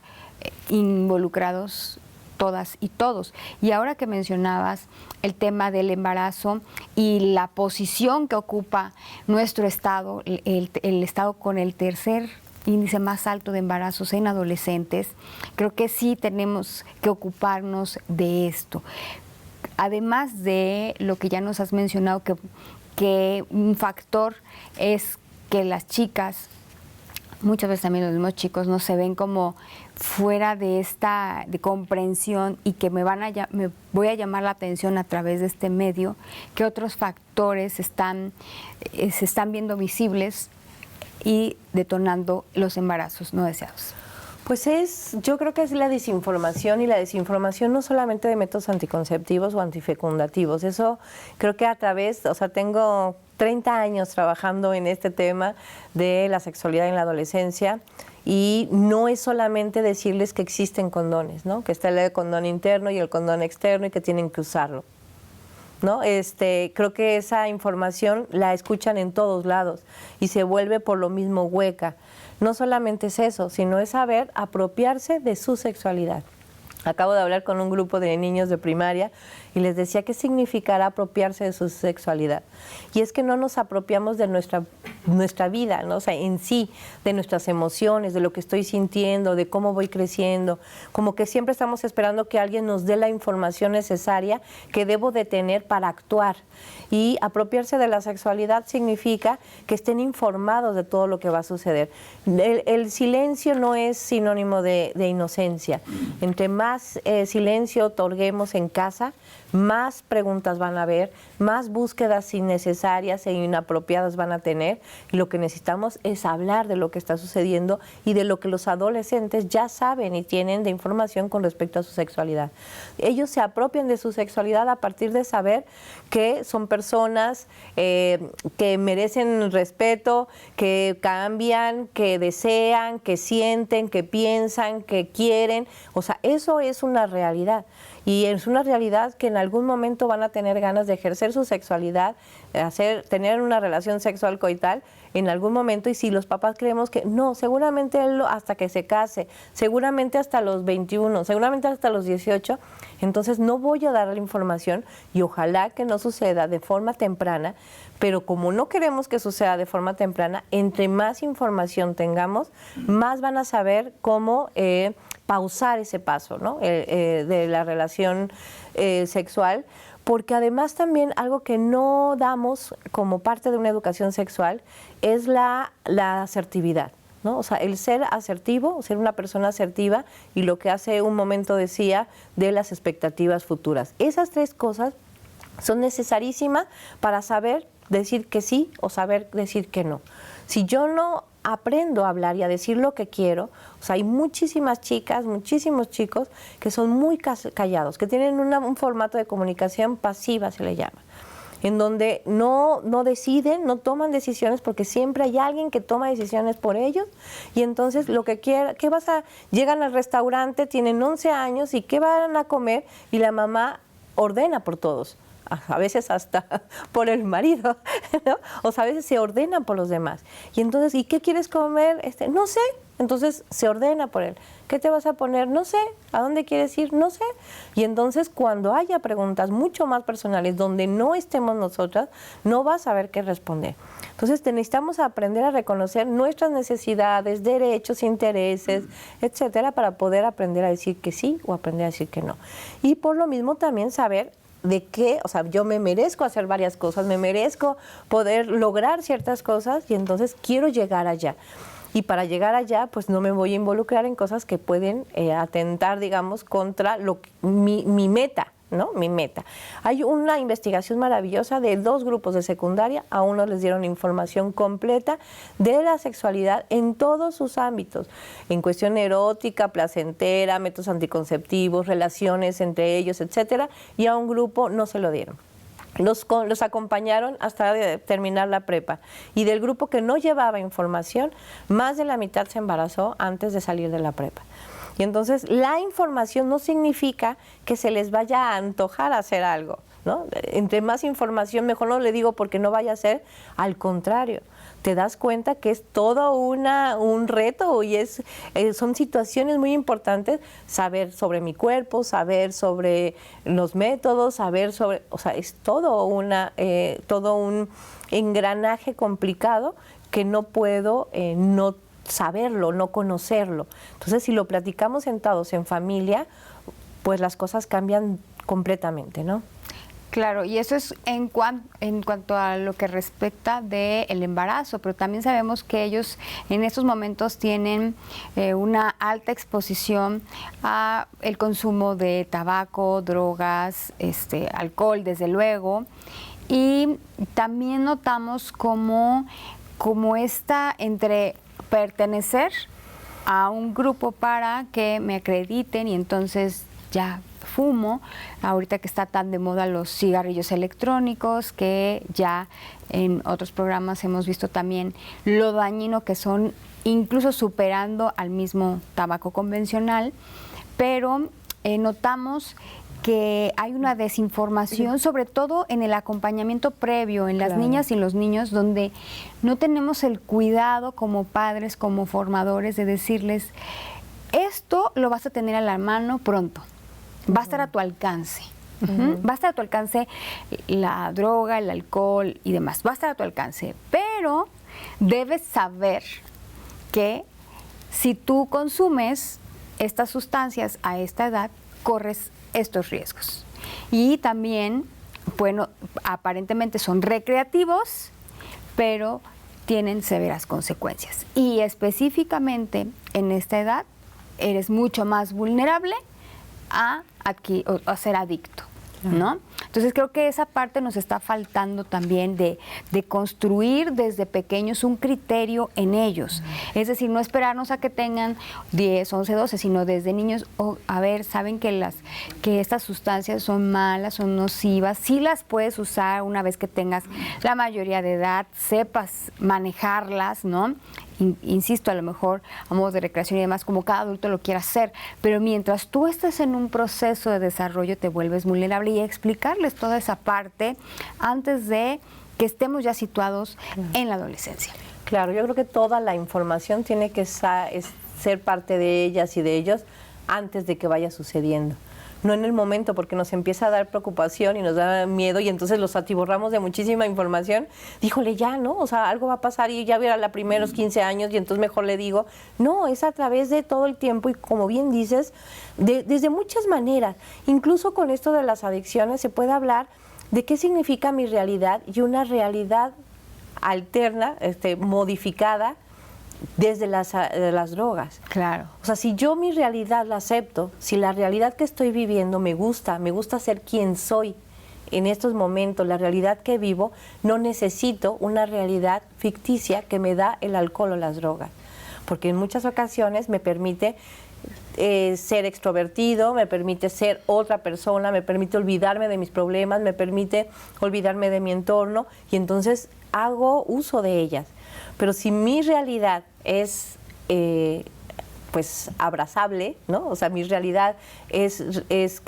involucrados todas y todos. Y ahora que mencionabas el tema del embarazo y la posición que ocupa nuestro estado, el estado con el tercer índice más alto de embarazos en adolescentes, creo que sí tenemos que ocuparnos de esto. Además de lo que ya nos has mencionado, que un factor es que las chicas, muchas veces también los mismos chicos, no se ven como fuera de comprensión y que me voy a llamar la atención a través de este medio, que otros factores se están viendo visibles y detonando los embarazos no deseados. Pues yo creo que es la desinformación, y la desinformación no solamente de métodos anticonceptivos o antifecundativos. Eso creo que tengo 30 años trabajando en este tema de la sexualidad en la adolescencia, y no es solamente decirles que existen condones, ¿no? Que está el condón interno y el condón externo y que tienen que usarlo, ¿no? Creo que esa información la escuchan en todos lados y se vuelve por lo mismo hueca. No solamente es eso, sino es saber apropiarse de su sexualidad. Acabo de hablar con un grupo de niños de primaria y les decía qué significará apropiarse de su sexualidad. Y es que no nos apropiamos de nuestra vida, ¿no? O sea, en sí, de nuestras emociones, de lo que estoy sintiendo, de cómo voy creciendo. Como que siempre estamos esperando que alguien nos dé la información necesaria que debo de tener para actuar. Y apropiarse de la sexualidad significa que estén informados de todo lo que va a suceder. El silencio no es sinónimo de inocencia. Entre más silencio otorguemos en casa, más preguntas van a haber, más búsquedas innecesarias e inapropiadas van a tener. Y lo que necesitamos es hablar de lo que está sucediendo y de lo que los adolescentes ya saben y tienen de información con respecto a su sexualidad. Ellos se apropian de su sexualidad a partir de saber que son personas que merecen respeto, que cambian, que desean, que sienten, que piensan, que quieren. O sea, eso es una realidad. Y es una realidad que en algún momento van a tener ganas de ejercer su sexualidad, tener una relación sexual coital en algún momento. Y si los papás creemos que no, seguramente él hasta que se case, seguramente hasta los 21, seguramente hasta los 18, entonces no voy a dar la información, y ojalá que no suceda de forma temprana. Pero como no queremos que suceda de forma temprana, entre más información tengamos, más van a saber cómo pausar ese paso, ¿no? De la relación sexual, porque además también algo que no damos como parte de una educación sexual es la asertividad, ¿no? O sea, el ser asertivo, ser una persona asertiva, y lo que hace un momento decía de las expectativas futuras. Esas tres cosas son necesarísimas para saber decir que sí o saber decir que no. Si yo no aprendo a hablar y a decir lo que quiero, o sea, hay muchísimas chicas, muchísimos chicos que son muy callados, que tienen un formato de comunicación pasiva, se le llama, en donde no deciden, no toman decisiones, porque siempre hay alguien que toma decisiones por ellos. Y entonces lo que quiera, llegan al restaurante, tienen 11 años, y ¿qué van a comer? Y la mamá ordena por todos, a veces hasta por el marido, ¿no? O sea, a veces se ordena por los demás. Y entonces, ¿y qué quieres comer? No sé. Entonces se ordena por él. ¿Qué te vas a poner? No sé. ¿A dónde quieres ir? No sé. Y entonces, cuando haya preguntas mucho más personales donde no estemos nosotras, no vas a saber qué responder. Entonces necesitamos aprender a reconocer nuestras necesidades, derechos, intereses, etcétera, para poder aprender a decir que sí o aprender a decir que no. Y por lo mismo también saber de qué, o sea, yo me merezco hacer varias cosas, me merezco poder lograr ciertas cosas, y entonces quiero llegar allá. Y para llegar allá, pues no me voy a involucrar en cosas que pueden atentar, digamos, contra mi meta, ¿no? Mi meta. Hay una investigación maravillosa de 2 grupos de secundaria. A unos les dieron información completa de la sexualidad en todos sus ámbitos, en cuestión erótica, placentera, métodos anticonceptivos, relaciones entre ellos, etcétera, y a un grupo no se lo dieron. Los acompañaron hasta terminar la prepa, y del grupo que no llevaba información, más de la mitad se embarazó antes de salir de la prepa. Y entonces la información no significa que se les vaya a antojar hacer algo, ¿no? Entre más información, mejor no le digo porque no vaya a ser, al contrario. Te das cuenta que es todo un reto, y son situaciones muy importantes. Saber sobre mi cuerpo, saber sobre los métodos, o sea, es todo un engranaje complicado que no puedo no saberlo, no conocerlo. Entonces, si lo platicamos sentados en familia, pues las cosas cambian completamente, ¿no? Claro, y eso es en cuanto a lo que respecta del embarazo, pero también sabemos que ellos en estos momentos tienen una alta exposición a el consumo de tabaco, drogas, alcohol, desde luego, y también notamos como esta entre pertenecer a un grupo para que me acrediten y entonces ya fumo. Ahorita que está tan de moda los cigarrillos electrónicos, que ya en otros programas hemos visto también lo dañino que son, incluso superando al mismo tabaco convencional, pero notamos que hay una desinformación, sobre todo en el acompañamiento previo, en las niñas y los niños, donde no tenemos el cuidado como padres, como formadores, de decirles, esto lo vas a tener a la mano pronto, va a estar a tu alcance. Va a estar a tu alcance la droga, el alcohol y demás, va a estar a tu alcance, pero debes saber que si tú consumes estas sustancias a esta edad, corres estos riesgos. Y también, bueno, aparentemente son recreativos, pero tienen severas consecuencias. Y específicamente en esta edad, eres mucho más vulnerable a ser adicto, ¿no? Entonces creo que esa parte nos está faltando también de construir desde pequeños un criterio en ellos. Es decir, no esperarnos a que tengan 10, 11, 12, sino desde niños, a ver, saben que estas sustancias son malas, son nocivas, sí las puedes usar una vez que tengas la mayoría de edad, sepas manejarlas, ¿no? Insisto, a lo mejor a modo de recreación y demás, como cada adulto lo quiera hacer, pero mientras tú estés en un proceso de desarrollo te vuelves vulnerable, y explicarles toda esa parte antes de que estemos ya situados en la adolescencia. Claro, yo creo que toda la información tiene que ser parte de ellas y de ellos antes de que vaya sucediendo. No en el momento, porque nos empieza a dar preocupación y nos da miedo y entonces los atiborramos de muchísima información. Díjole ya, ¿no? O sea, algo va a pasar y ya verá la primeros 15 años y entonces mejor le digo. No, es a través de todo el tiempo y como bien dices, desde muchas maneras. Incluso con esto de las adicciones se puede hablar de qué significa mi realidad y una realidad alterna, modificada, desde las drogas. Claro. O sea, si yo mi realidad la acepto, si la realidad que estoy viviendo me gusta ser quien soy en estos momentos, la realidad que vivo, no necesito una realidad ficticia que me da el alcohol o las drogas. Porque en muchas ocasiones me permite ser extrovertido, me permite ser otra persona, me permite olvidarme de mis problemas, me permite olvidarme de mi entorno y entonces hago uso de ellas. Pero si mi realidad es pues abrazable, ¿no? O sea, mi realidad es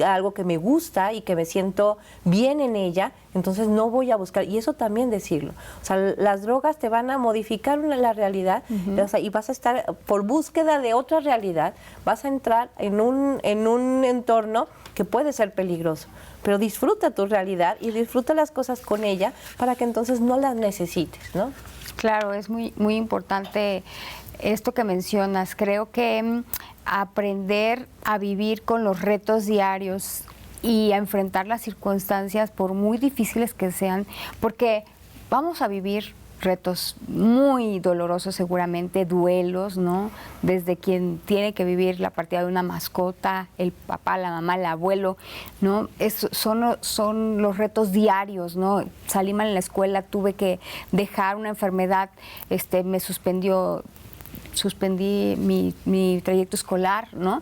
algo que me gusta y que me siento bien en ella, entonces no voy a buscar, y eso también decirlo. O sea, las drogas te van a modificar la realidad, o sea, y vas a estar por búsqueda de otra realidad, vas a entrar en un entorno que puede ser peligroso. Pero disfruta tu realidad y disfruta las cosas con ella para que entonces no las necesites, ¿no? Claro, es muy, muy importante esto que mencionas. Creo que aprender a vivir con los retos diarios y a enfrentar las circunstancias, por muy difíciles que sean, porque vamos a vivir retos muy dolorosos seguramente, duelos, ¿no? Desde quien tiene que vivir la partida de una mascota, el papá, la mamá, el abuelo, ¿no? Son los retos diarios, ¿no? Salí mal en la escuela, tuve que dejar una enfermedad, me suspendí mi trayecto escolar, ¿no?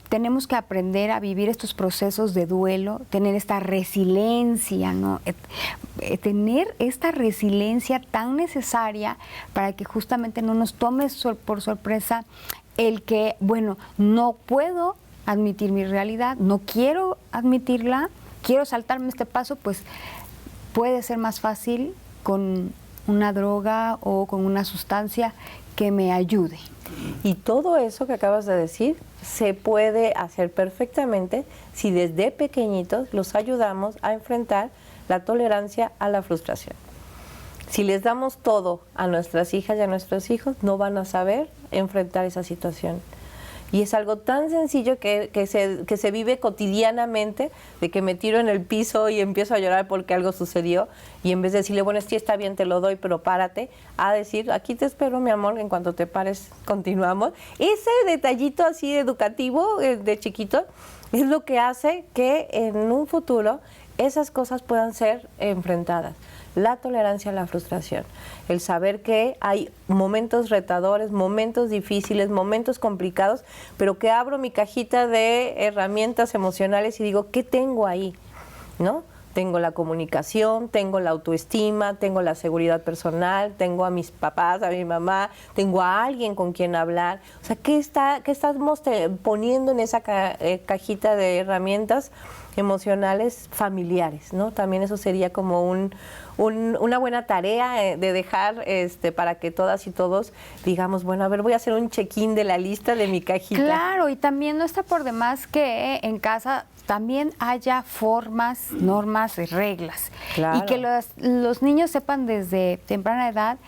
Tenemos que aprender a vivir estos procesos de duelo, tener esta resiliencia, ¿no? Tener esta resiliencia tan necesaria para que justamente no nos tome por sorpresa el que, bueno, no puedo admitir mi realidad, no quiero admitirla, quiero saltarme este paso, pues puede ser más fácil con una droga o con una sustancia que me ayude. Y todo eso que acabas de decir se puede hacer perfectamente si desde pequeñitos los ayudamos a enfrentar la tolerancia a la frustración. Si les damos todo a nuestras hijas y a nuestros hijos, no van a saber enfrentar esa situación. Y es algo tan sencillo que se vive cotidianamente, de que me tiro en el piso y empiezo a llorar porque algo sucedió, y en vez de decirle, bueno, sí está bien, te lo doy, pero párate, a decir, aquí te espero, mi amor, en cuanto te pares, continuamos. Ese detallito así educativo de chiquito es lo que hace que en un futuro esas cosas puedan ser enfrentadas. La tolerancia a la frustración, el saber que hay momentos retadores, momentos difíciles, momentos complicados, pero que abro mi cajita de herramientas emocionales y digo, ¿qué tengo ahí? ¿No? Tengo la comunicación, tengo la autoestima, tengo la seguridad personal, tengo a mis papás, a mi mamá, tengo a alguien con quien hablar. O sea, ¿qué estamos poniendo en esa cajita de herramientas emocionales familiares, ¿no? También eso sería como una buena tarea de dejar para que todas y todos digamos, bueno, a ver, voy a hacer un check-in de la lista de mi cajita. Claro, y también no está por demás que en casa también haya formas, normas, reglas. Claro. Y que los niños sepan desde temprana edad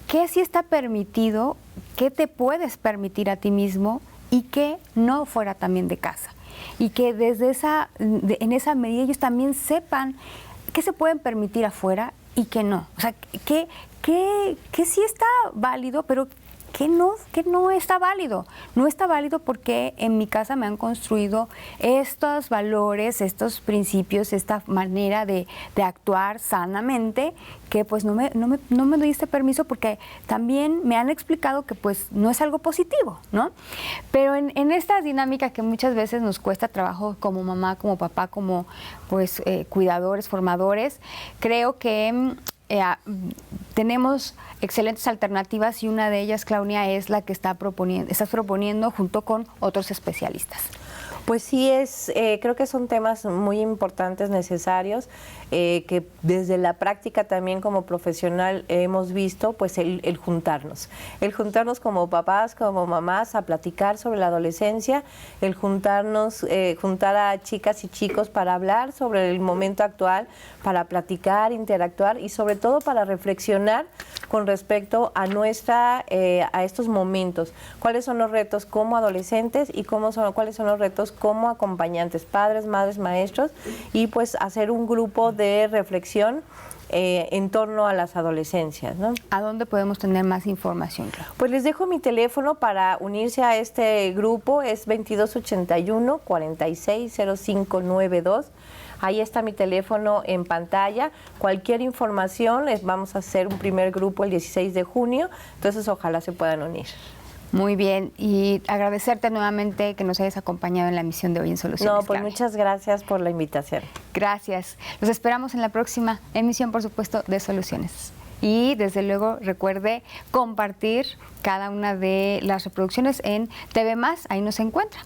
qué sí está permitido, qué te puedes permitir a ti mismo y qué no fuera también de casa. Y que desde en esa medida ellos también sepan qué se pueden permitir afuera y qué no. O sea, que sí está válido, pero que no está válido. No está válido porque en mi casa me han construido estos valores, estos principios, esta manera de actuar sanamente, que pues no me doy este permiso porque también me han explicado que pues no es algo positivo, ¿no? Pero en esta dinámica que muchas veces nos cuesta trabajo como mamá, como papá, como pues cuidadores, formadores, creo que tenemos excelentes alternativas y una de ellas, Claudia, es la que estás proponiendo junto con otros especialistas. Pues sí, creo que son temas muy importantes, necesarios, que desde la práctica también como profesional hemos visto, pues el juntarnos como papás, como mamás a platicar sobre la adolescencia, el juntar a chicas y chicos para hablar sobre el momento actual, para platicar, interactuar y sobre todo para reflexionar con respecto a a estos momentos, cuáles son los retos como adolescentes y cuáles son los retos como acompañantes, padres, madres, maestros, y pues hacer un grupo de reflexión en torno a las adolescencias, ¿no? ¿A dónde podemos tener más información? Pues les dejo mi teléfono para unirse a este grupo, es 2281-460592. Ahí está mi teléfono en pantalla. Cualquier información, vamos a hacer un primer grupo el 16 de junio, entonces ojalá se puedan unir. Muy bien, y agradecerte nuevamente que nos hayas acompañado en la emisión de Hoy en Soluciones. No, pues muchas gracias por la invitación. Gracias. Los esperamos en la próxima emisión, por supuesto, de Soluciones. Y desde luego recuerde compartir cada una de las reproducciones en TV+, ahí nos encuentra.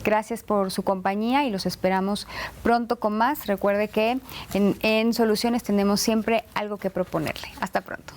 Gracias por su compañía y los esperamos pronto con más. Recuerde que en Soluciones tenemos siempre algo que proponerle. Hasta pronto.